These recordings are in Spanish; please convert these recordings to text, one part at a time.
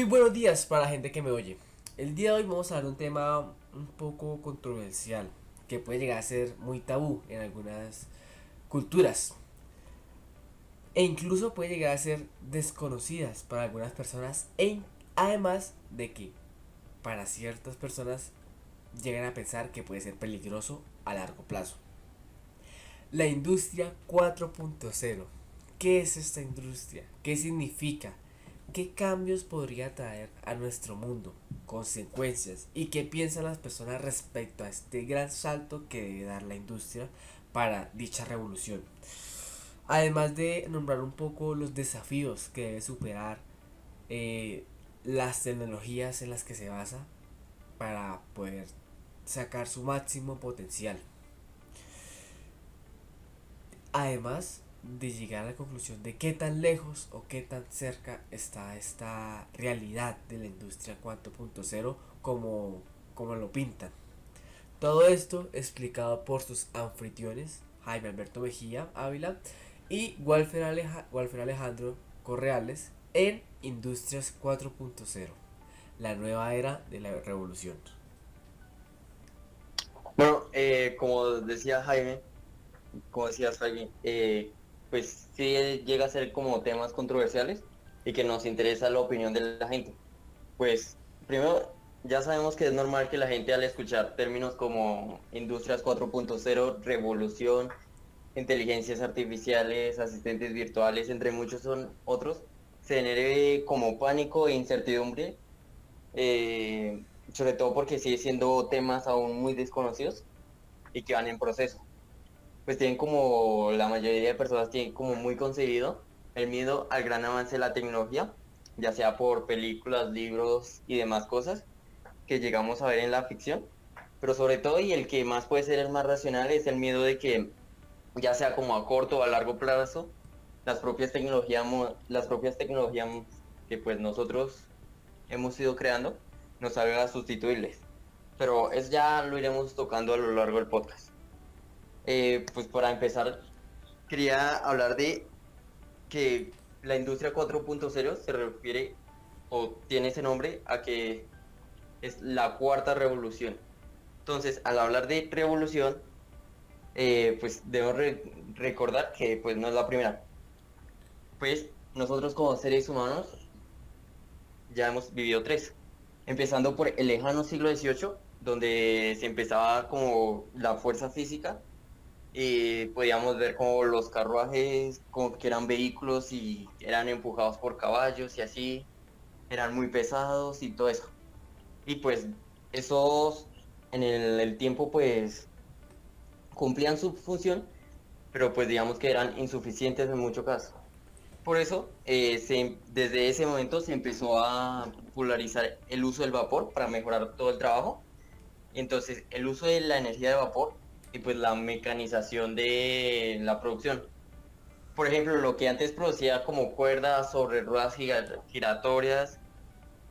buenos días para la gente que me oye. El día de hoy vamos a hablar de un tema un poco controversial que puede llegar a ser muy tabú en algunas culturas e incluso puede llegar a ser desconocidas para algunas personas además de que para ciertas personas llegan a pensar que puede ser peligroso a largo plazo. La industria 4.0. ¿Qué es esta industria? ¿Qué significa? ¿Qué cambios podría traer a nuestro mundo? Consecuencias. ¿Y qué piensan las personas respecto a este gran salto que debe dar la industria para dicha revolución? Además de nombrar un poco los desafíos que debe superar eh, las tecnologías en las que se basa para poder sacar su máximo potencial. Además de llegar a la conclusión de qué tan lejos o qué tan cerca está esta realidad de la industria 4.0 como lo pintan. Todo esto explicado por sus anfitriones Jaime Alberto Mejía Ávila y Walfer Alejandro Correales en Industrias 4.0, la nueva era de la revolución. Bueno, como decías Jaime, pues sí llega a ser como temas controversiales y que nos interesa la opinión de la gente. Pues primero, ya sabemos que es normal que la gente al escuchar términos como Industrias 4.0, revolución, inteligencias artificiales, asistentes virtuales, entre muchos son otros, se genere como pánico e incertidumbre, sobre todo porque sigue siendo temas aún muy desconocidos y que van en proceso. Pues tienen como la mayoría de personas tienen como muy concebido el miedo al gran avance de la tecnología, ya sea por películas, libros y demás cosas que llegamos a ver en la ficción, pero sobre todo y el que más puede ser el más racional es el miedo de que ya sea como a corto o a largo plazo, las propias tecnologías que pues nosotros hemos ido creando nos haga sustituibles. Pero eso ya lo iremos tocando a lo largo del podcast. Pues para empezar, quería hablar de que la industria 4.0 se refiere o tiene ese nombre a que es la cuarta revolución. Entonces, al hablar de revolución, pues debo recordar que pues no es la primera. Pues nosotros como seres humanos ya hemos vivido tres, empezando por el lejano siglo XVIII, donde se empezaba como la fuerza física y podíamos ver como los carruajes, como que eran vehículos y eran empujados por caballos y así, eran muy pesados y todo eso. Y pues esos en el tiempo pues cumplían su función, pero pues digamos que eran insuficientes en muchos casos. Por eso, desde ese momento se empezó a popularizar el uso del vapor para mejorar todo el trabajo. Entonces, el uso de la energía de vapor y pues la mecanización de la producción. Por ejemplo, lo que antes producía como cuerdas sobre ruedas giratorias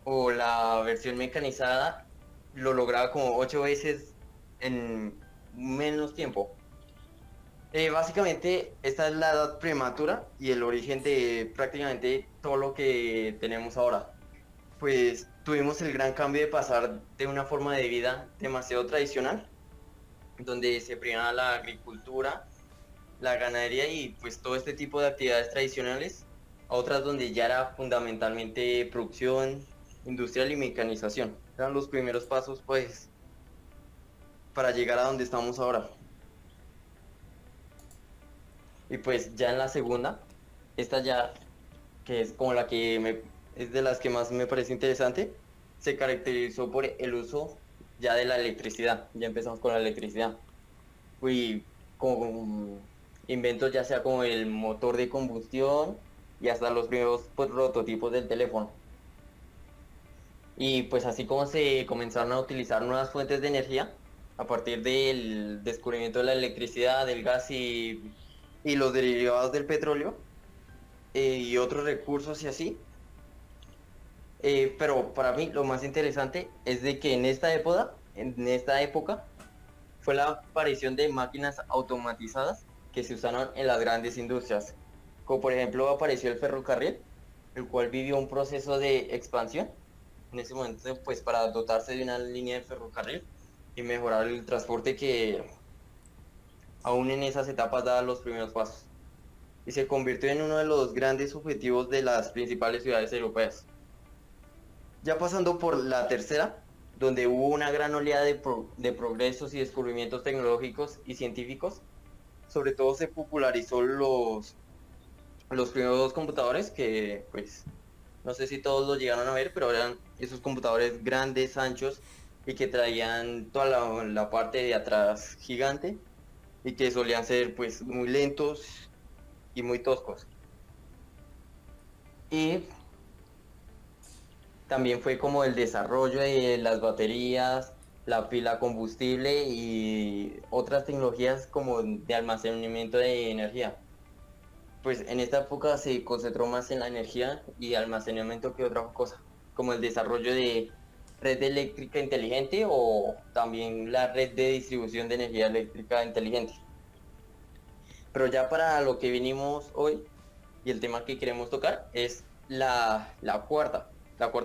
o la versión mecanizada lo lograba como 8 veces en menos tiempo. Básicamente, esta es la edad prematura y el origen de prácticamente todo lo que tenemos ahora. Pues tuvimos el gran cambio de pasar de una forma de vida demasiado tradicional, donde se primaba la agricultura, la ganadería y pues todo este tipo de actividades tradicionales, a otras donde ya era fundamentalmente producción industrial y mecanización. Eran los primeros pasos pues para llegar a donde estamos ahora. Y pues ya en la segunda, esta ya que es como es de las que más me parece interesante, se caracterizó por el uso ya de la electricidad. Ya empezamos con la electricidad. Y con inventos ya sea como el motor de combustión y hasta los primeros pues, prototipos del teléfono. Y pues así como se comenzaron a utilizar nuevas fuentes de energía a partir del descubrimiento de la electricidad, del gas y los derivados del petróleo, y otros recursos y así. Pero para mí lo más interesante es de que en esta época fue la aparición de máquinas automatizadas que se usaron en las grandes industrias, como por ejemplo apareció el ferrocarril, el cual vivió un proceso de expansión, en ese momento pues para dotarse de una línea de ferrocarril y mejorar el transporte que aún en esas etapas da los primeros pasos. Y se convirtió en uno de los grandes objetivos de las principales ciudades europeas. Ya pasando por la tercera, donde hubo una gran oleada de progresos y descubrimientos tecnológicos y científicos, sobre todo se popularizó los primeros computadores que, pues, no sé si todos los llegaron a ver, pero eran esos computadores grandes, anchos, y que traían toda la parte de atrás gigante, y que solían ser, pues, muy lentos y muy toscos. Y también fue como el desarrollo de las baterías, la pila combustible y otras tecnologías como de almacenamiento de energía. Pues en esta época se concentró más en la energía y almacenamiento que otra cosa, como el desarrollo de red eléctrica inteligente o también la red de distribución de energía eléctrica inteligente. Pero ya para lo que vinimos hoy y el tema que queremos tocar es la cuarta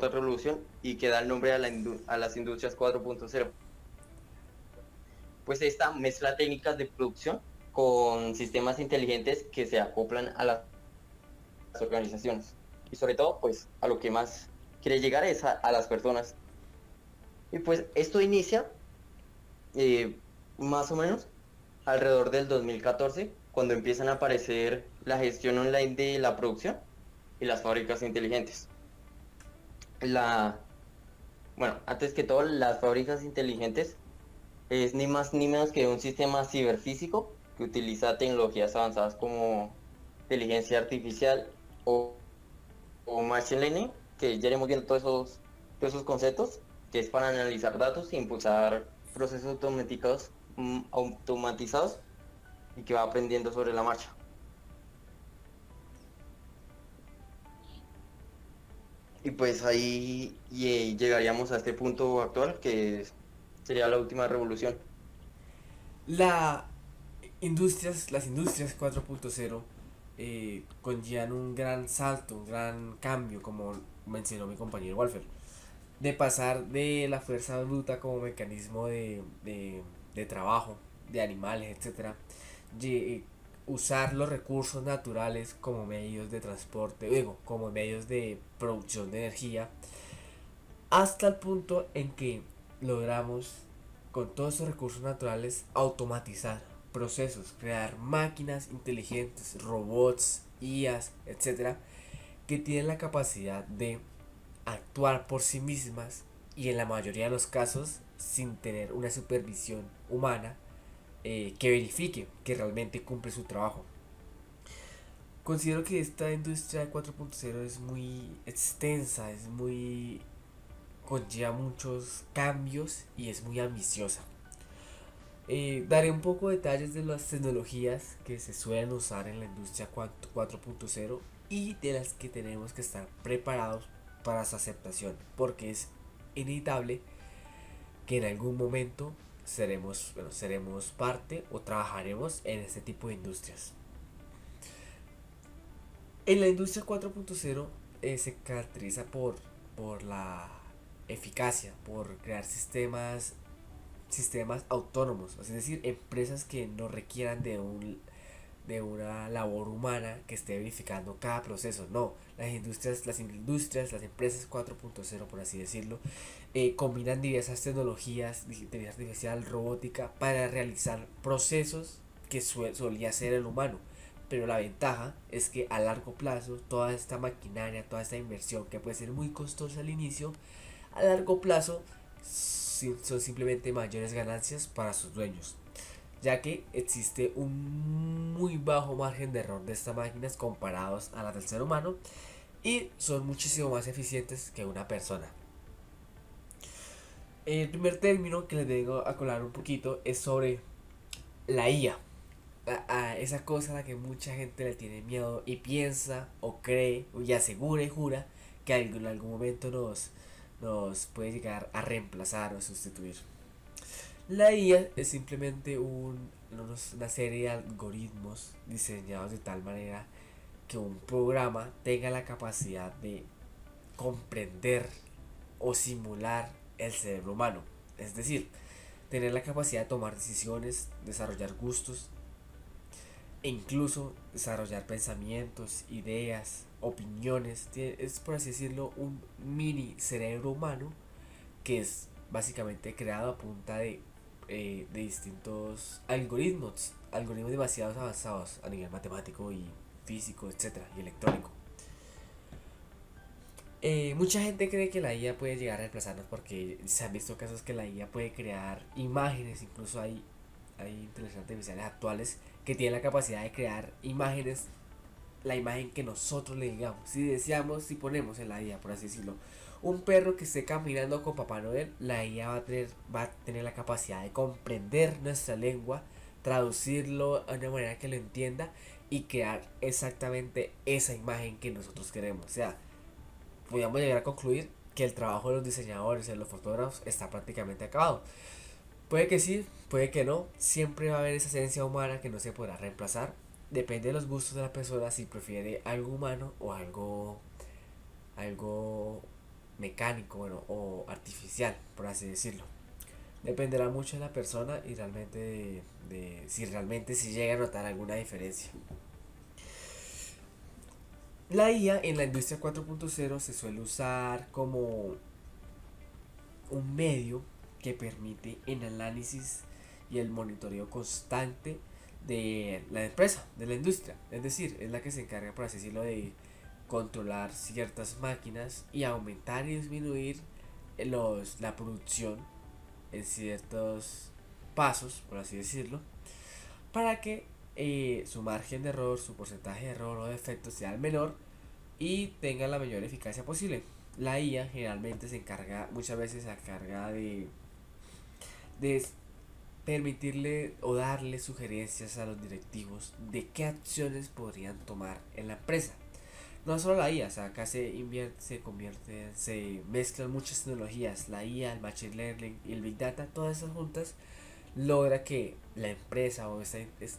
revolución y que da el nombre a, a las industrias 4.0. Pues esta mezcla técnicas de producción con sistemas inteligentes que se acoplan a las organizaciones y sobre todo pues a lo que más quiere llegar es a las personas. Y pues esto inicia eh, más o menos alrededor del 2014 cuando empiezan a aparecer la gestión online de la producción y las fábricas inteligentes. La, bueno, antes que todo, las fábricas inteligentes es ni más ni menos que un sistema ciberfísico que utiliza tecnologías avanzadas como inteligencia artificial o machine learning, que ya iremos viendo todos esos conceptos, que es para analizar datos e impulsar procesos automatizados y que va aprendiendo sobre la marcha. Y pues ahí llegaríamos a este punto actual que sería la última revolución. La las industrias 4.0 conllevan un gran salto, un gran cambio, como mencionó mi compañero Walfer, de pasar de la fuerza bruta como mecanismo de trabajo, de animales, etcétera, de usar los recursos naturales como medios de transporte, digo, como medios de producción de energía, hasta el punto en que logramos con todos estos recursos naturales automatizar procesos, crear máquinas inteligentes, robots, IAs, etcétera, que tienen la capacidad de actuar por sí mismas y en la mayoría de los casos sin tener una supervisión humana que verifique que realmente cumple su trabajo. Considero que esta industria 4.0 es muy extensa, es muy conlleva muchos cambios y es muy ambiciosa. Daré un poco de detalles de las tecnologías que se suelen usar en la industria 4.0 y de las que tenemos que estar preparados para su aceptación, porque es inevitable que en algún momento seremos parte o trabajaremos en este tipo de industrias. En la industria 4.0 se caracteriza por la eficacia, por crear sistemas autónomos, es decir, empresas que no requieran de una labor humana que esté verificando cada proceso. No, las empresas 4.0 por así decirlo, combinan diversas tecnologías, inteligencia artificial, robótica, para realizar procesos que solía hacer el humano. Pero la ventaja es que a largo plazo toda esta maquinaria, toda esta inversión que puede ser muy costosa al inicio, a largo plazo son simplemente mayores ganancias para sus dueños, ya que existe un muy bajo margen de error de estas máquinas comparados a las del ser humano y son muchísimo más eficientes que una persona. El primer término que les vengo a colar un poquito es sobre la IA. A esa cosa a la que mucha gente le tiene miedo y piensa o cree y asegura y jura que en algún momento nos puede llegar a reemplazar o sustituir. La IA es simplemente una serie de algoritmos diseñados de tal manera que un programa tenga la capacidad de comprender o simular el cerebro humano. Es decir, tener la capacidad de tomar decisiones, desarrollar gustos e incluso desarrollar pensamientos, ideas, opiniones. Es, por así decirlo, un mini cerebro humano que es básicamente creado a punta de distintos algoritmos demasiado avanzados a nivel matemático y físico, etcétera, y electrónico. Mucha gente cree que la IA puede llegar a reemplazarnos porque se han visto casos que la IA puede crear imágenes, incluso hay inteligencias artificiales actuales que tienen la capacidad de crear imágenes, la imagen que nosotros le digamos. Si deseamos, si ponemos en la IA, por así decirlo, un perro que esté caminando con Papá Noel, la IA va a tener la capacidad de comprender nuestra lengua, traducirlo de una manera que lo entienda y crear exactamente esa imagen que nosotros queremos. O sea, podríamos llegar a concluir que el trabajo de los diseñadores, de los fotógrafos, está prácticamente acabado. Puede que sí, puede que no. Siempre va a haber esa esencia humana que no se podrá reemplazar. Depende de los gustos de la persona si prefiere algo humano o algo mecánico, bueno, o artificial, por así decirlo. Dependerá mucho de la persona y realmente de si realmente se llega a notar alguna diferencia. La IA en la industria 4.0 se suele usar como un medio que permite el análisis y el monitoreo constante de la empresa, de la industria. Es decir, es la que se encarga, por así decirlo, de controlar ciertas máquinas y aumentar y disminuir la producción en ciertos pasos, por así decirlo, para que su margen de error, su porcentaje de error o defecto sea el menor y tenga la mayor eficacia posible. La IA generalmente se encarga, muchas veces se encarga de permitirle o darle sugerencias a los directivos de qué acciones podrían tomar en la empresa. No solo la IA, o sea, acá se mezclan muchas tecnologías, la IA, el Machine Learning y el Big Data, todas esas juntas logra que la empresa o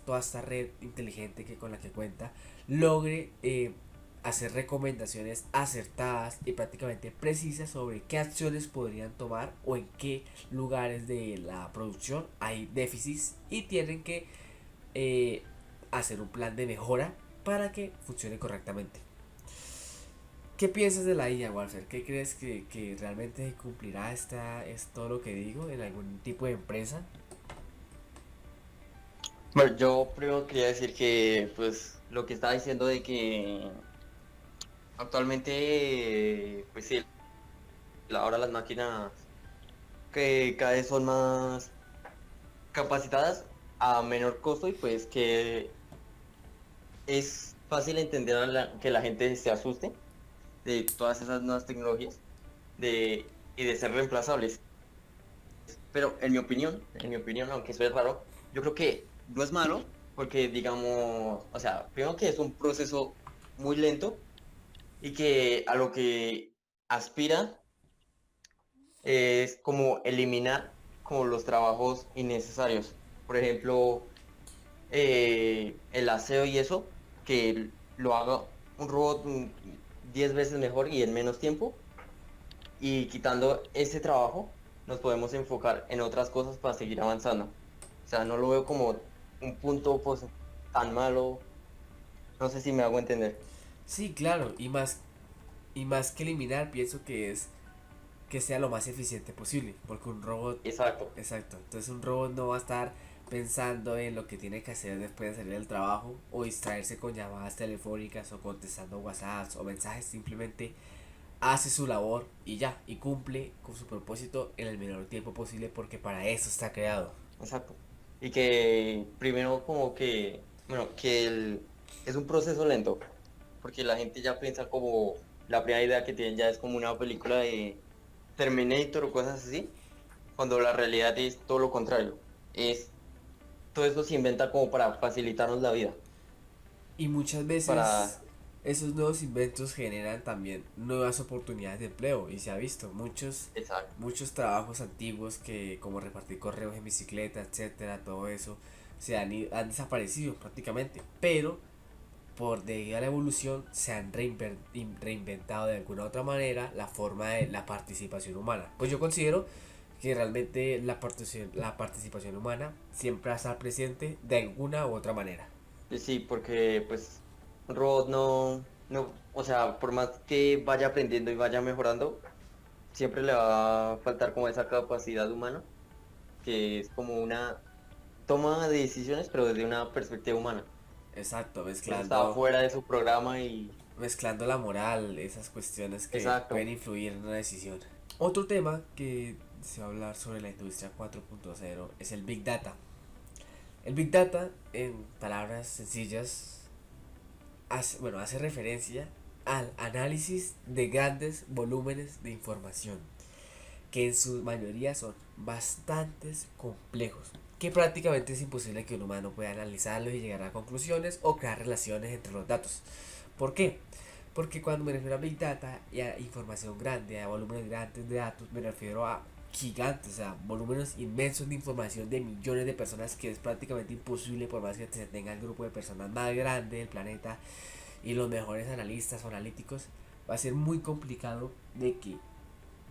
toda esta red inteligente que con la que cuenta logre hacer recomendaciones acertadas y prácticamente precisas sobre qué acciones podrían tomar o en qué lugares de la producción hay déficits y tienen que eh, hacer un plan de mejora para que funcione correctamente. ¿Qué piensas de la IA, Walter? ¿Qué crees que realmente cumplirá es todo lo que digo en algún tipo de empresa? Bueno, yo primero quería decir que, pues, lo que estaba diciendo de que actualmente, pues sí, ahora las máquinas que cada vez son más capacitadas a menor costo y pues que es fácil entender que la gente se asuste de todas esas nuevas tecnologías y de ser reemplazables. Pero en mi opinión, aunque eso es raro, yo creo que no es malo porque digamos, o sea, primero que es un proceso muy lento y que a lo que aspira es como eliminar como los trabajos innecesarios. Por ejemplo, el aseo y eso, que lo haga un robot 10 veces mejor y en menos tiempo. Y quitando ese trabajo, nos podemos enfocar en otras cosas para seguir avanzando. O sea, no lo veo como un punto pues, tan malo. No sé si me hago entender. Sí, claro, y más que eliminar, pienso que es que sea lo más eficiente posible, porque un robot, Exacto. exacto, entonces un robot no va a estar pensando en lo que tiene que hacer después de salir del trabajo o distraerse con llamadas telefónicas o contestando WhatsApps o mensajes, simplemente hace su labor y ya, y cumple con su propósito en el menor tiempo posible porque para eso está creado. Exacto. Y que primero como que, bueno, es un proceso lento, porque la gente ya piensa como, la primera idea que tienen ya es como una película de Terminator o cosas así, cuando la realidad es todo lo contrario. Todo eso se inventa como para facilitarnos la vida, Y muchas veces para, esos nuevos inventos generan también nuevas oportunidades de empleo y se ha visto exacto, muchos trabajos antiguos que como repartir correos en bicicleta, etcétera, todo eso han desaparecido prácticamente, pero por debido a la evolución se han reinventado de alguna u otra manera la forma de la participación humana. Pues yo considero que realmente la participación humana siempre va a estar presente de alguna u otra manera. Sí, porque pues un robot o sea, por más que vaya aprendiendo y vaya mejorando, siempre le va a faltar como esa capacidad humana, que es como una toma de decisiones, pero desde una perspectiva humana. Exacto, Eso está fuera de su programa y... mezclando la moral, esas cuestiones que pueden Exacto. influir en una decisión. Otro tema que se va a hablar sobre la industria 4.0 es el Big Data. El Big Data, en palabras sencillas, hace referencia al análisis de grandes volúmenes de información, que en su mayoría son bastante complejos, que prácticamente es imposible que un humano pueda analizarlos y llegar a conclusiones o crear relaciones entre los datos. ¿Por qué? Porque cuando me refiero a Big Data y a información grande, a volúmenes grandes de datos, me refiero a gigantes, o sea, volúmenes inmensos de información de millones de personas, que es prácticamente imposible por más que se tenga el grupo de personas más grande del planeta y los mejores analistas o analíticos. Va a ser muy complicado de que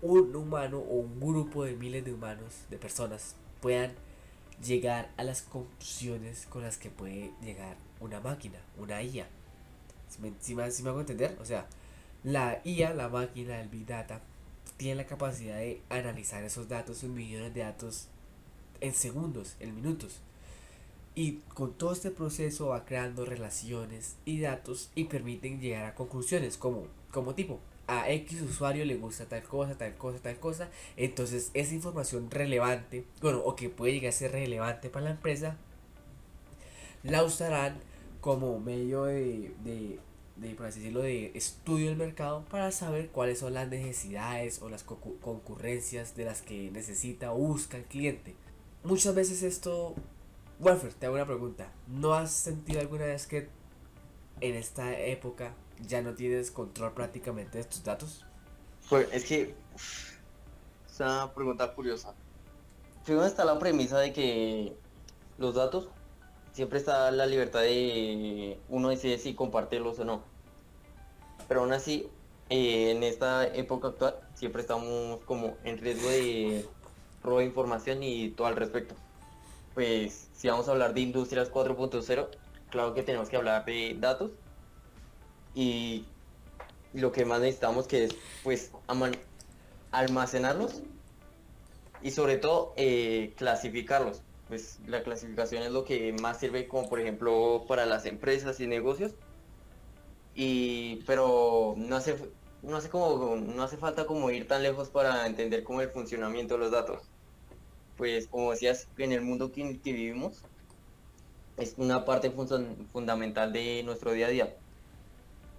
un humano o un grupo de miles de humanos, de personas, puedan llegar a las conclusiones con las que puede llegar una máquina, una IA. Si me hago entender? O sea, la IA, la máquina, el Big Data, tiene la capacidad de analizar esos datos, en millones de datos, en segundos, en minutos. Y con todo este proceso va creando relaciones y datos y permiten llegar a conclusiones como tipo, a X usuario le gusta tal cosa, tal cosa, tal cosa. Entonces esa información relevante, bueno, o que puede llegar a ser relevante para la empresa, la usarán como medio por así decirlo, de estudio del mercado para saber cuáles son las necesidades o las concurrencias de las que necesita o busca el cliente. Muchas veces esto... Walfer, te hago una pregunta. ¿No has sentido alguna vez que en esta época ya no tienes control prácticamente de tus datos? Pues es que es una pregunta curiosa. Primero está la premisa de que los datos siempre está la libertad de uno decide si compartirlos o no. Pero aún así, en esta época actual, siempre estamos como en riesgo de robo de información y todo al respecto. Pues si vamos a hablar de industrias 4.0, claro que tenemos que hablar de datos y lo que más necesitamos que es pues almacenarlos y sobre todo clasificarlos. Pues la clasificación es lo que más sirve como por ejemplo para las empresas y negocios pero no hace falta como ir tan lejos para entender cómo el funcionamiento de los datos. Pues como decías, en el mundo que vivimos es una parte fundamental de nuestro día a día.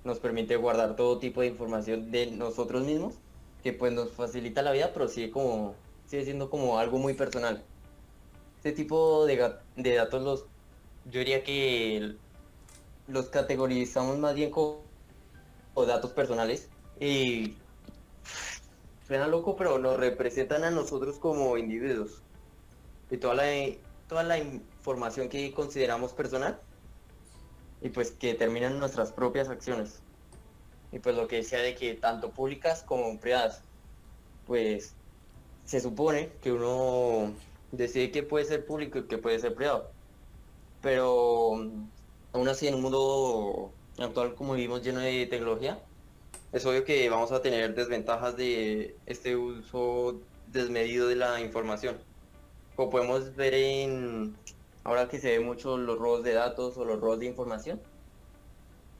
Nos permite guardar todo tipo de información de nosotros mismos, que pues nos facilita la vida, pero sigue siendo como algo muy personal. Este tipo de datos yo diría que los categorizamos más bien como datos personales y suena loco, pero nos representan a nosotros como individuos. Y toda la información que consideramos personal y pues que determinan nuestras propias acciones. Y pues lo que decía de que tanto públicas como privadas, pues se supone que uno decide qué puede ser público y qué puede ser privado. Pero aún así en un mundo actual como vivimos lleno de tecnología, es obvio que vamos a tener desventajas de este uso desmedido de la información. Como podemos ver ahora que se ve mucho los robos de datos o los robos de información,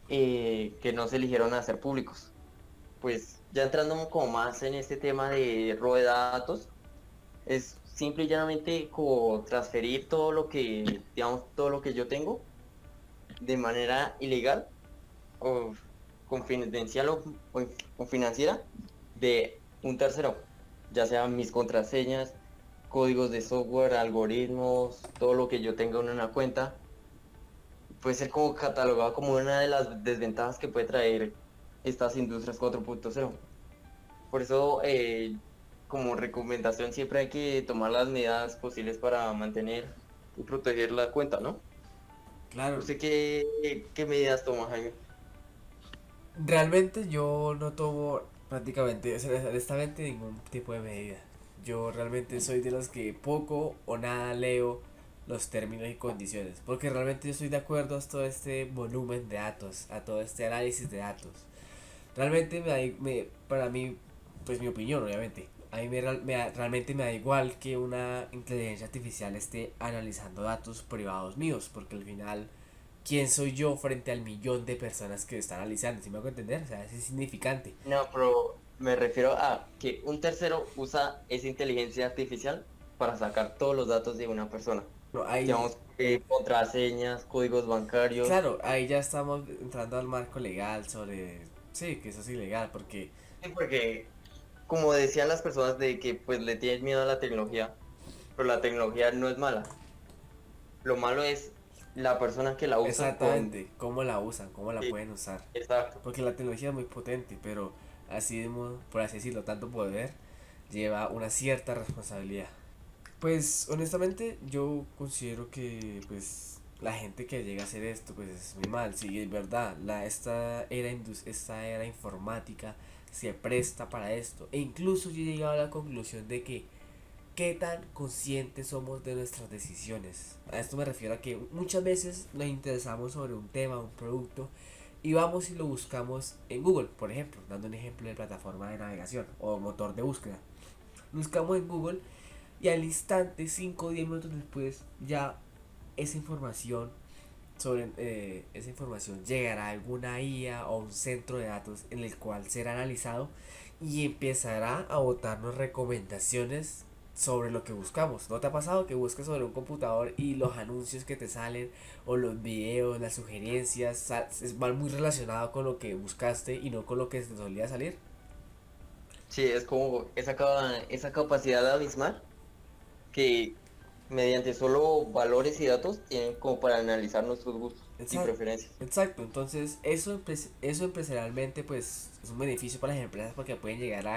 que no se eligieron a ser públicos. Pues ya entrando como más en este tema de robo de datos, es simple y llanamente como transferir todo lo que, digamos, todo lo que yo tengo de manera ilegal o confidencial o financiera de un tercero, ya sean mis contraseñas, códigos de software, algoritmos, todo lo que yo tenga en una cuenta, puede ser como catalogado como una de las desventajas que puede traer estas industrias 4.0. Por eso, como recomendación, siempre hay que tomar las medidas posibles para mantener y proteger la cuenta, ¿no? Claro, ¿Usted qué medidas toma, Jaime? realmente yo no tomo prácticamente, o sea, honestamente, ningún tipo de medida. Yo realmente soy de los que poco o nada leo los términos y condiciones, porque realmente yo estoy de acuerdo a todo este volumen de datos, a todo este análisis de datos. Realmente para mí, pues mi opinión obviamente, a mí realmente me da igual que una inteligencia artificial esté analizando datos privados míos, porque al final, ¿quién soy yo frente al millón de personas que están analizando? ¿Sí me hago entender? O sea, es insignificante. No, pero me refiero a que un tercero usa esa inteligencia artificial para sacar todos los datos de una persona. No, ahí, Digamos, contraseñas, códigos bancarios. claro, ahí ya estamos entrando al marco legal sobre, sí, que eso es ilegal, porque, Sí, porque, como decían las personas de que pues le tienen miedo a la tecnología, pero la tecnología no es mala. Lo malo es la persona que la usa con... exactamente, cómo la usan, cómo la Sí, pueden usar. exacto. Porque la tecnología es muy potente, pero así mismo, por así decirlo, tanto poder lleva una cierta responsabilidad. Pues honestamente yo considero que pues la gente que llega a hacer esto pues es muy mal, sí, es verdad, esta era informática se presta para esto e incluso yo he llegado a la conclusión de que qué tan conscientes somos de nuestras decisiones. A esto me refiero a que muchas veces nos interesamos sobre un tema, un producto y vamos y lo buscamos en Google, por ejemplo, dando un ejemplo de plataforma de navegación o motor de búsqueda. Buscamos en Google y al instante, 5 o 10 minutos después, ya esa información esa información llegará a alguna IA o un centro de datos en el cual será analizado y empezará a botarnos recomendaciones sobre lo que buscamos. ¿No te ha pasado que buscas sobre un computador y los anuncios que te salen o los videos, las sugerencias van muy relacionados con lo que buscaste y no con lo que te solía salir? Sí, es como esa capacidad abismal que mediante solo valores y datos tienen como para analizar nuestros gustos y Exacto. preferencias. Exacto, entonces eso empresarialmente pues es un beneficio para las empresas porque pueden llegar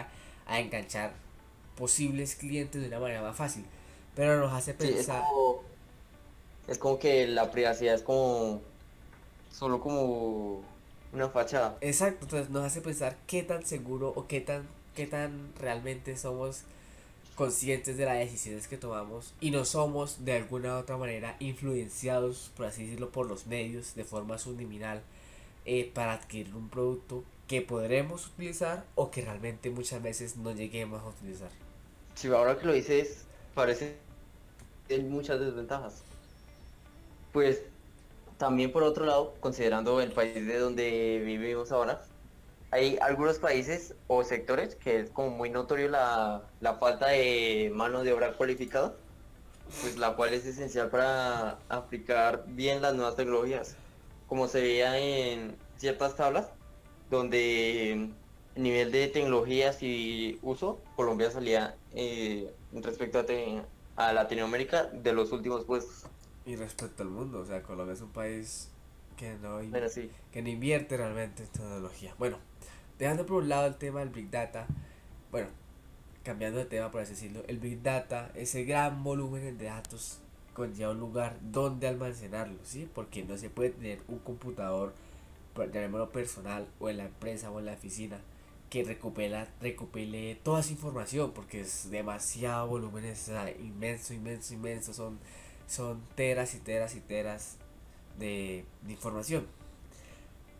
a enganchar posibles clientes de una manera más fácil, pero nos hace Sí, pensar, es como que la privacidad es como solo como una fachada. exacto, entonces nos hace pensar qué tan seguro o qué tan realmente somos conscientes de las decisiones que tomamos y no somos de alguna u otra manera influenciados, por así decirlo, por los medios de forma subliminal para adquirir un producto que podremos utilizar o que realmente muchas veces no lleguemos a utilizar. Si ahora que lo dices, parece que hay muchas desventajas. Pues también por otro lado, considerando el país de donde vivimos ahora, hay algunos países o sectores que es como muy notorio la falta de mano de obra cualificada, pues la cual es esencial para aplicar bien las nuevas tecnologías. Como se veía en ciertas tablas, donde el nivel de tecnologías y uso, Colombia salía respecto a Latinoamérica de los últimos puestos. Y respecto al mundo, o sea, Colombia es un país que Bueno, sí. que no invierte realmente en tecnología. Bueno, dejando por un lado el tema del Big Data, bueno, cambiando de tema por así decirlo, el Big Data, ese gran volumen de datos conlleva un lugar donde almacenarlo, ¿sí? Porque no se puede tener un computador, llamémoslo personal, o en la empresa o en la oficina, que recopile toda esa información, porque es demasiado volumen, es inmenso, inmenso, inmenso, son teras y teras y teras de información.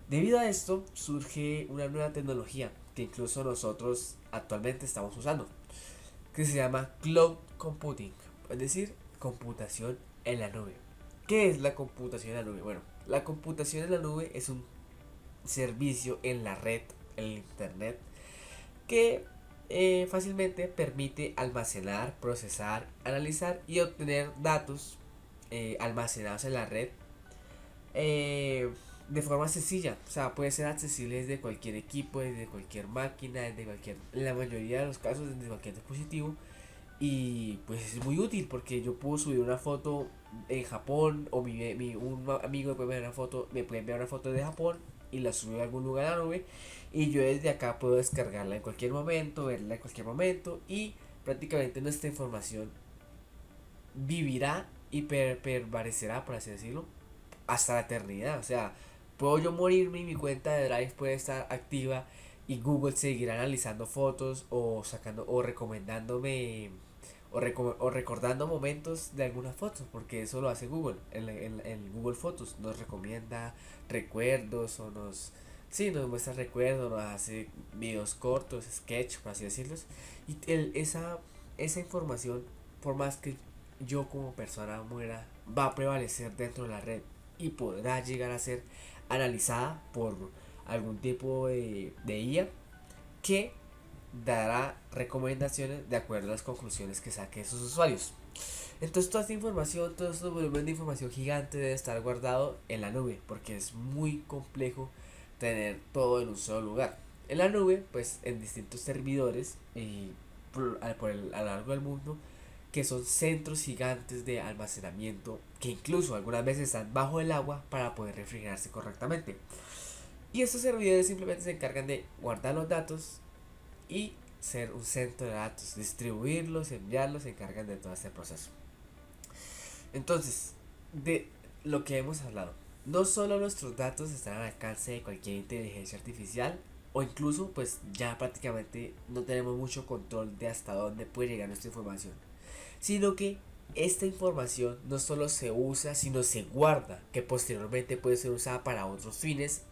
Debido a esto surge una nueva tecnología que incluso nosotros actualmente estamos usando, que se llama Cloud Computing, es decir, computación en la nube. ¿Qué es la computación en la nube? Bueno, la computación en la nube es un servicio en la red, en el internet, que fácilmente permite almacenar, procesar, analizar y obtener datos almacenados en la red eh, de forma sencilla. O sea, puede ser accesible desde cualquier equipo, desde cualquier máquina, en la mayoría de los casos desde cualquier dispositivo. Y pues es muy útil porque yo puedo subir una foto en Japón o un amigo me puede enviar una foto, me puede enviar una foto de Japón y la sube a algún lugar a la nube y yo desde acá puedo descargarla en cualquier momento, verla en cualquier momento y prácticamente nuestra información vivirá y permanecerá, por así decirlo, hasta la eternidad. O sea, puedo yo morirme y mi cuenta de Drive puede estar activa y Google seguirá analizando fotos o sacando o recomendándome o recordando momentos de algunas fotos, porque eso lo hace Google. En Google Fotos nos recomienda recuerdos o nos, sí, nos muestra recuerdos, nos hace videos cortos, sketch, por así decirlos. Y esa información, por más que yo como persona muera, va a prevalecer dentro de la red y podrá llegar a ser analizada por algún tipo de IA que dará recomendaciones de acuerdo a las conclusiones que saque de sus usuarios. Entonces toda esta información, todo este volumen de información gigante debe estar guardado en la nube, porque es muy complejo tener todo en un solo lugar. En la nube, pues en distintos servidores y a lo largo del mundo, que son centros gigantes de almacenamiento que incluso algunas veces están bajo el agua para poder refrigerarse correctamente. Y estos servidores simplemente se encargan de guardar los datos y ser un centro de datos, distribuirlos, enviarlos, se encargan de todo este proceso. Entonces, de lo que hemos hablado, no solo nuestros datos están al alcance de cualquier inteligencia artificial, o incluso pues ya prácticamente no tenemos mucho control de hasta dónde puede llegar nuestra información, sino que esta información no solo se usa, sino se guarda, que posteriormente puede ser usada para otros fines,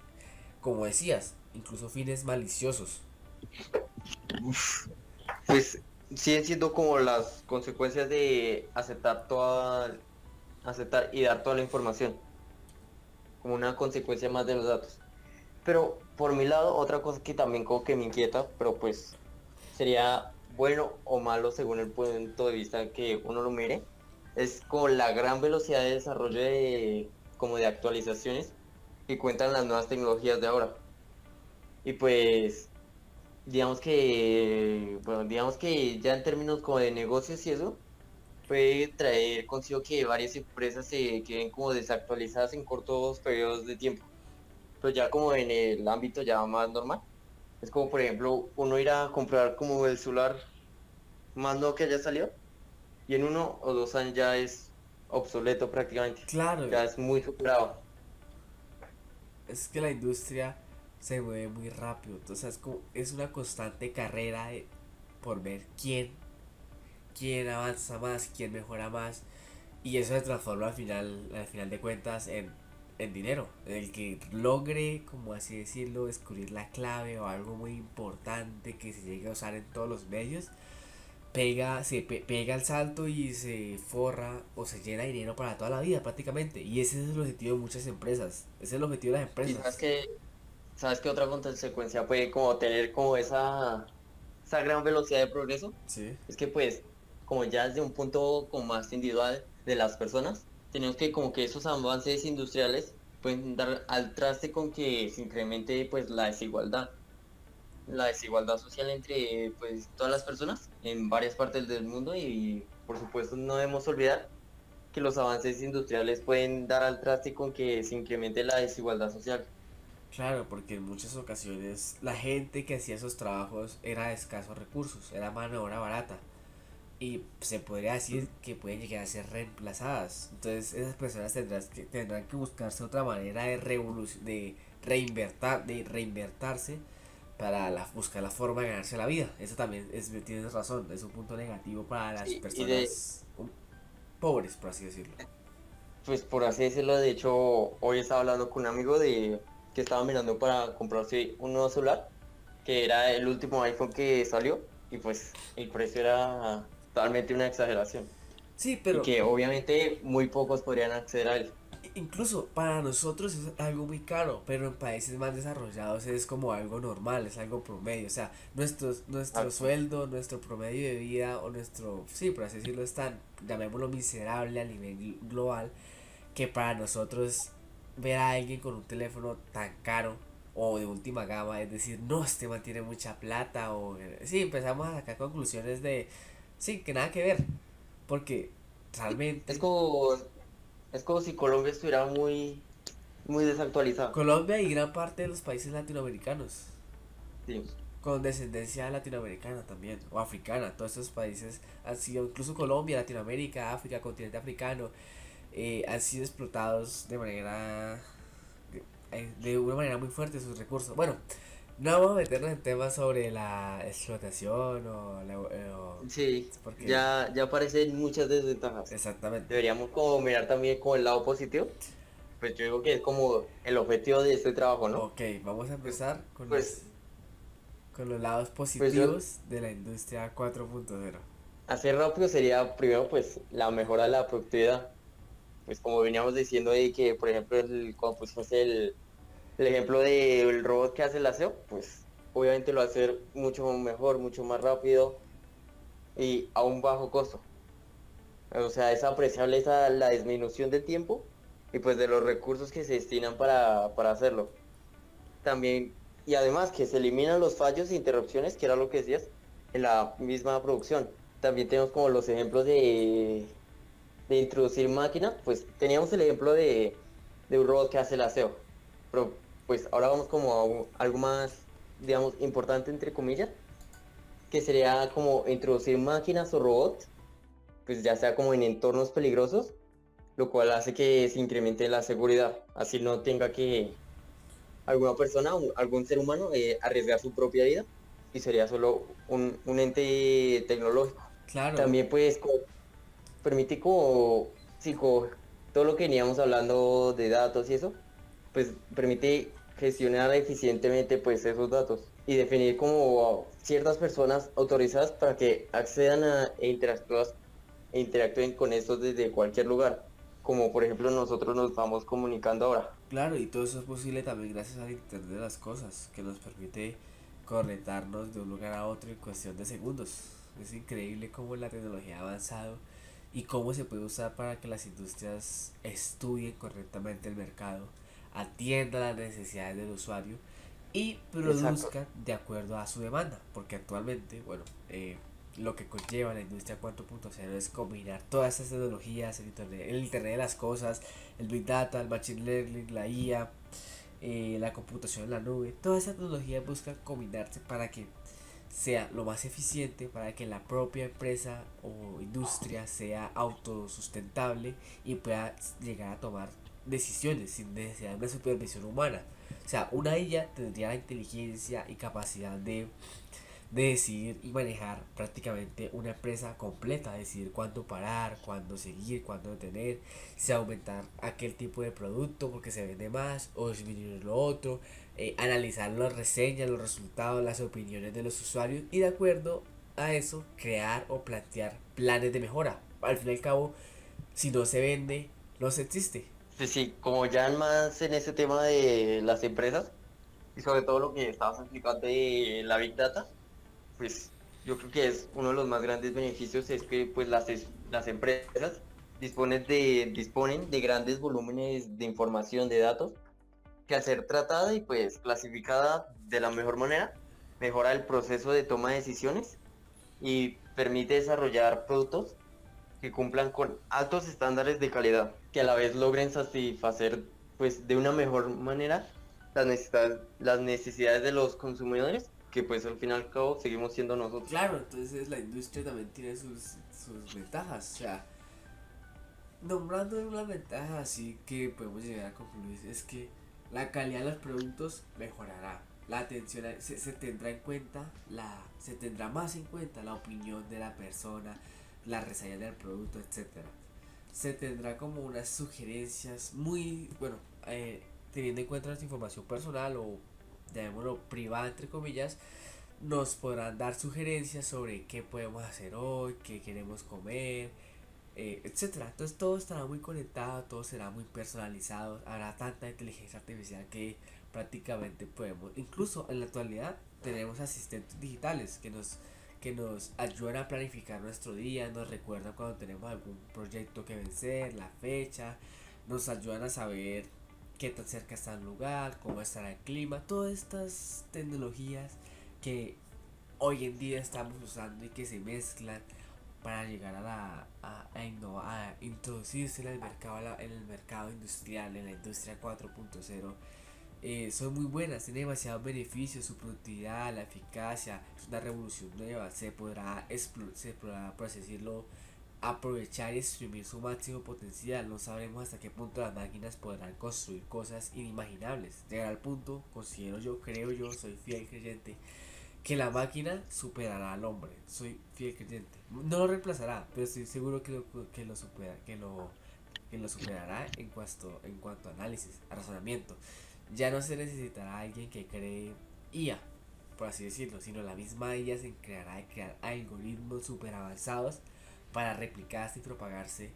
como decías, incluso fines maliciosos. Pues siguen siendo como las consecuencias de aceptar y dar toda la información, como una consecuencia más de los datos. Pero por mi lado, otra cosa que también como que me inquieta, pero pues sería bueno o malo según el punto de vista que uno lo mire, es como la gran velocidad de desarrollo como de actualizaciones que cuentan las nuevas tecnologías de ahora. Y pues digamos que ya en términos como de negocios y eso, puede traer consigo que varias empresas se queden como desactualizadas en cortos periodos de tiempo. Pero ya como en el ámbito ya más normal, es como por ejemplo uno ir a comprar como el celular más nuevo que haya salido y en 1 o 2 años ya es obsoleto prácticamente, Claro, ya es muy superado. es que la industria se mueve muy rápido, entonces es una constante carrera por ver quién avanza más, quién mejora más, y eso se transforma al final de cuentas en dinero. El que logre, como así decirlo, descubrir la clave o algo muy importante que se llegue a usar en todos los medios, pega el salto y se forra o se llena de dinero para toda la vida prácticamente. Y ese es el objetivo de muchas empresas. Ese es el objetivo de las Y sabes empresas. que, sabes que otra consecuencia puede como tener como esa gran velocidad de progreso, Sí. es que pues como ya desde un punto como más individual de las personas, tenemos que como que esos avances industriales pueden dar al traste con que se incremente pues la desigualdad social entre pues todas las personas en varias partes del mundo y por supuesto no debemos olvidar que los avances industriales pueden dar al traste con que se incremente la desigualdad social. Claro, porque en muchas ocasiones la gente que hacía esos trabajos era de escasos recursos, era mano de obra barata. Y se podría decir que pueden llegar a ser reemplazadas. Entonces esas personas tendrán que buscarse otra manera de reinvertirse para buscar la forma de ganarse la vida. Eso también tienes razón, es un punto negativo para las Sí, y de, personas pobres, por así decirlo. pues por así decirlo, de hecho, hoy estaba hablando con un amigo de que estaba mirando para comprarse un nuevo celular, que era el último iPhone que salió, y pues el precio era totalmente una exageración, Sí, y pero que obviamente muy pocos podrían acceder a él. incluso para nosotros es algo muy caro, pero en países más desarrollados es como algo normal, es algo promedio. O sea, nuestro Exacto. sueldo, nuestro promedio de vida o nuestro, sí, por así decirlo, es tan, llamémoslo miserable a nivel global, que para nosotros ver a alguien con un teléfono tan caro o de última gama, es decir, no, este man tiene mucha plata o... Sí, empezamos a sacar conclusiones de, sí, que nada que ver, porque Es realmente como, es como si Colombia estuviera muy desactualizada. Colombia y gran parte de los países latinoamericanos, Sí. con descendencia latinoamericana también, o africana, todos estos países han sido, incluso Colombia, Latinoamérica, África, continente africano, han sido explotados de una manera muy fuerte sus recursos. Bueno, no vamos a meternos en temas sobre la explotación Sí, porque ya aparecen muchas desventajas. exactamente. Deberíamos como mirar también como el lado positivo. Pues yo digo que es como el objetivo de este trabajo, ¿no? Ok, vamos a empezar Pues, con los lados pues yo, positivos de la industria 4.0. hacer rápido sería primero pues la mejora de la productividad. Pues como veníamos diciendo ahí que, por ejemplo, cuando pusimos el ejemplo del robot que hace el aseo, pues obviamente lo va a hacer mucho mejor, mucho más rápido y a un bajo costo. O sea, es apreciable la disminución del tiempo y pues de los recursos que se destinan para hacerlo. También, y además que se eliminan los fallos e interrupciones, que era lo que decías, en la misma producción. También tenemos como los ejemplos de introducir máquinas, pues teníamos el ejemplo de un robot que hace el aseo, pero pues ahora vamos como a algo más, digamos, importante entre comillas, que sería como introducir máquinas o robots, pues ya sea como en entornos peligrosos, lo cual hace que se incremente la seguridad, así no tenga que alguna persona, algún ser humano, arriesgar su propia vida y sería solo un ente tecnológico. Claro, También pues permite como, sí, como todo lo que veníamos hablando de datos y eso, pues permite gestionar eficientemente pues esos datos y definir como ciertas personas autorizadas para que accedan e interactúen con estos desde cualquier lugar, como por ejemplo nosotros nos estamos comunicando ahora. claro, y todo eso es posible también gracias al Internet de las cosas, que nos permite conectarnos de un lugar a otro en cuestión de segundos. Es increíble cómo la tecnología ha avanzado y cómo se puede usar para que las industrias estudien correctamente el mercado, atiendan las necesidades del usuario y Exacto. produzcan de acuerdo a su demanda, porque actualmente, bueno, lo que conlleva la industria 4.0 es combinar todas estas tecnologías, el internet de las cosas, el Big Data, el Machine Learning, la IA, la computación en la nube. Todas estas tecnologías buscan combinarse para que sea lo más eficiente, para que la propia empresa o industria sea autosustentable y pueda llegar a tomar decisiones sin necesidad de una supervisión humana. O sea, una IA tendría la inteligencia y capacidad de decidir y manejar prácticamente una empresa completa, decidir cuándo parar, cuándo seguir, cuándo detener, si aumentar aquel tipo de producto porque se vende más o disminuir lo otro, analizar las reseñas, los resultados, las opiniones de los usuarios y de acuerdo a eso crear o plantear planes de mejora. Al fin y al cabo, si no se vende, no se existe. Sí, sí, como ya más en ese tema de las empresas y sobre todo lo que estabas explicando de la Big Data, pues yo creo que es uno de los más grandes beneficios es que pues las empresas disponen de grandes volúmenes de información, de datos, que al ser tratada y pues clasificada de la mejor manera, mejora el proceso de toma de decisiones y permite desarrollar productos que cumplan con altos estándares de calidad, que a la vez logren satisfacer pues de una mejor manera las necesidades de los consumidores, que pues al fin y al cabo seguimos siendo nosotros. Claro, entonces la industria también tiene sus ventajas. O sea, nombrando una ventaja así que podemos llegar a concluir es que la calidad de los productos mejorará. La atención se tendrá en cuenta, se tendrá más en cuenta la opinión de la persona, la reseña del producto, etcétera. Se tendrá como unas sugerencias muy, bueno, teniendo en cuenta nuestra información personal o llamémoslo privada entre comillas, nos podrán dar sugerencias sobre qué podemos hacer hoy, qué queremos comer, etcétera. Entonces todo estará muy conectado, todo será muy personalizado, habrá tanta inteligencia artificial que prácticamente podemos, incluso en la actualidad tenemos asistentes digitales que nos ayudan a planificar nuestro día, nos recuerdan cuando tenemos algún proyecto que vencer, la fecha, nos ayudan a saber qué tan cerca está el lugar, cómo estará el clima, todas estas tecnologías que hoy en día estamos usando y que se mezclan para llegar a innovar, a introducirse en el mercado, en el mercado industrial, en la industria 4.0, son muy buenas, tienen demasiados beneficios, su productividad, la eficacia, es una revolución nueva, se podrá, por así decirlo, aprovechar y exprimir su máximo potencial. No sabremos hasta qué punto las máquinas podrán construir cosas inimaginables. Llegar al punto, considero yo, creo yo, soy fiel creyente, que la máquina superará al hombre. Soy fiel creyente. No lo reemplazará, pero estoy seguro que lo superará en cuanto a análisis, a razonamiento. Ya no se necesitará alguien que cree IA, por así decirlo, sino la misma IA se encargará de crear algoritmos super avanzados para replicarse y propagarse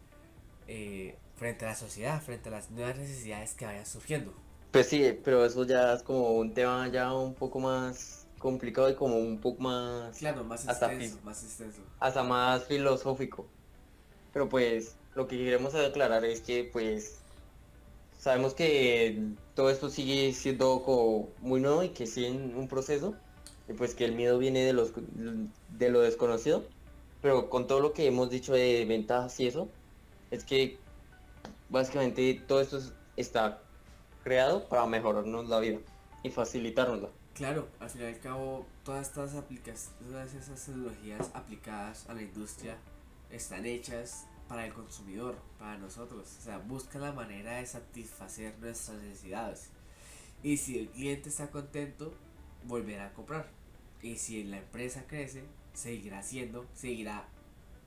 frente a la sociedad, frente a las nuevas necesidades que vayan surgiendo. Pues sí, pero eso ya es como un tema ya un poco más complicado y como un poco más, Claro, más hasta, extenso, más extenso. hasta más filosófico. Pero pues lo que queremos aclarar es que pues sabemos que todo esto sigue siendo como muy nuevo y que sigue en un proceso, y pues que el miedo viene de lo desconocido, pero con todo lo que hemos dicho de ventajas y eso, es que básicamente todo esto está creado para mejorarnos la vida y facilitárnosla. Claro, al fin y al cabo, todas esas tecnologías aplicadas a la industria están hechas para el consumidor, para nosotros. O sea, buscan la manera de satisfacer nuestras necesidades. Y si el cliente está contento, volverá a comprar. Y si la empresa crece, seguirá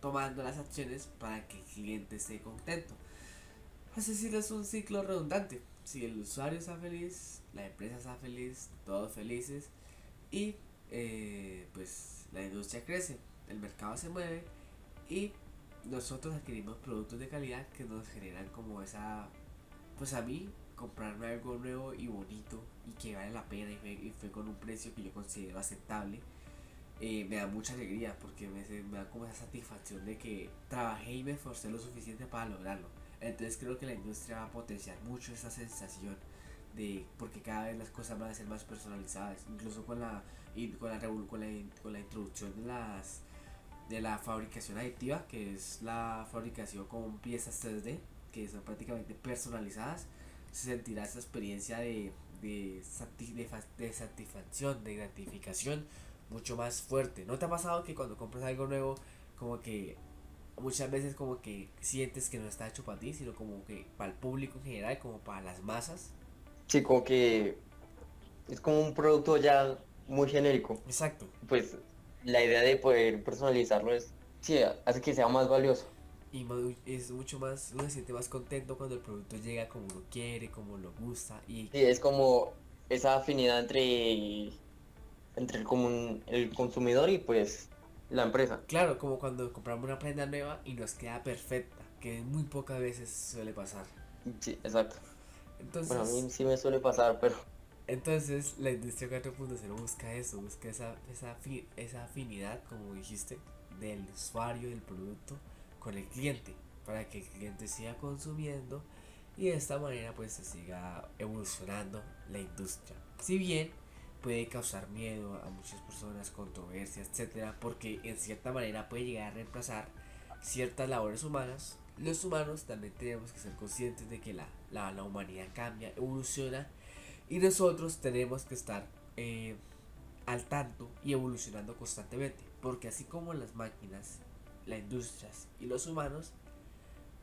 tomando las acciones para que el cliente esté contento. Es decir, es un ciclo redundante. Si el usuario está feliz, la empresa está feliz, todos felices y pues la industria crece, el mercado se mueve y nosotros adquirimos productos de calidad que nos generan como esa, pues a mí comprarme algo nuevo y bonito y que vale la pena y fue con un precio que yo considero aceptable. Me da mucha alegría porque me da como esa satisfacción de que trabajé y me esforcé lo suficiente para lograrlo. Entonces creo que la industria va a potenciar mucho esa sensación de porque cada vez las cosas van a ser más personalizadas, incluso con la introducción de la fabricación aditiva, que es la fabricación con piezas 3D que son prácticamente personalizadas. Se sentirá esa experiencia de satisfacción, de gratificación mucho más fuerte. ¿No te ha pasado que cuando compras algo nuevo, como que muchas veces como que sientes que no está hecho para ti, sino como que para el público en general, como para las masas? Sí, como que es como un producto ya muy genérico. Exacto. Pues la idea de poder personalizarlo es, sí, hace que sea más valioso. Y es mucho más, uno se siente más contento cuando el producto llega como uno quiere, como lo gusta. Y Sí, es como esa afinidad entre el consumidor y pues la empresa. claro, como cuando compramos una prenda nueva y nos queda perfecta, que muy pocas veces suele pasar. Sí, exacto. Bueno, a Entonces, mí sí me suele pasar, pero entonces la industria 4.0 busca eso, busca esa afinidad, como dijiste, del usuario del producto con el cliente, para que el cliente siga consumiendo y de esta manera pues se siga evolucionando la industria. Si bien puede causar miedo a muchas personas, controversia, etcétera, porque en cierta manera puede llegar a reemplazar ciertas labores humanas, los humanos también tenemos que ser conscientes de que la humanidad cambia, evoluciona y nosotros tenemos que estar al tanto y evolucionando constantemente, porque así como las máquinas, las industrias y los humanos,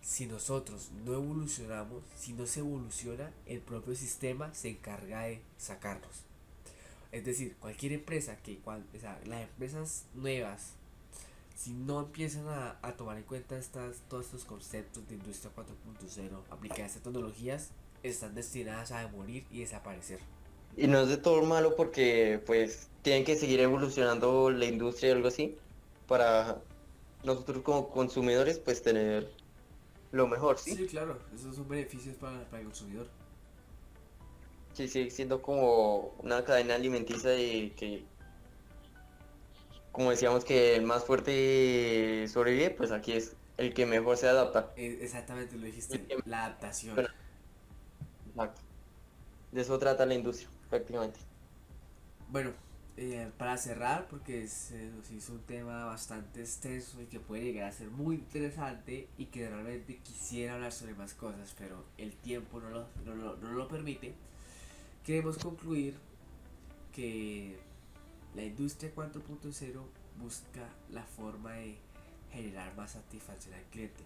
si nosotros no evolucionamos, si no se evoluciona, el propio sistema se encarga de sacarnos. Es decir, cualquier empresa o sea, las empresas nuevas, si no empiezan a tomar en cuenta todos estos conceptos de industria 4.0, aplicar estas tecnologías, están destinadas a morir y desaparecer. y no es de todo malo porque pues tienen que seguir evolucionando la industria y algo así para nosotros como consumidores pues tener lo mejor, ¿sí? Sí, claro, esos son beneficios para el consumidor. Sí, sigue siendo como una cadena alimenticia de que, como decíamos que el más fuerte sobrevive, pues aquí es el que mejor se adapta. Exactamente lo El dijiste, que la adaptación. Bueno, exacto. De eso trata la industria, prácticamente. Bueno, para cerrar, porque se nos hizo un tema bastante extenso y que puede llegar a ser muy interesante y que realmente quisiera hablar sobre más cosas, pero el tiempo no lo permite, queremos concluir que la industria 4.0 busca la forma generar más satisfacción al cliente,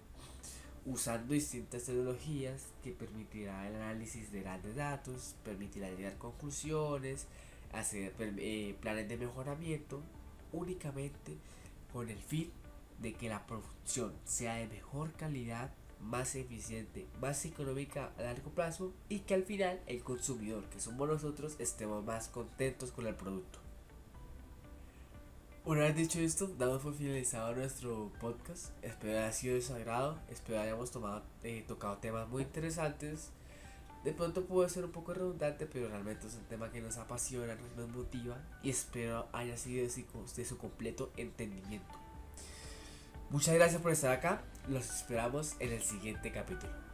usando distintas tecnologías que permitirá el análisis de grandes datos, permitirá llegar a conclusiones, hacer planes de mejoramiento, únicamente con el fin de que la producción sea de mejor calidad, más eficiente, más económica a largo plazo y que al final el consumidor, que somos nosotros, estemos más contentos con el producto. Una vez dicho esto, damos por finalizado nuestro podcast. Espero haya sido de su agrado, espero hayamos tocado temas muy interesantes. De pronto puede ser un poco redundante, pero realmente es un tema que nos apasiona, nos motiva y espero haya sido de su completo entendimiento. Muchas gracias por estar acá, los esperamos en el siguiente capítulo.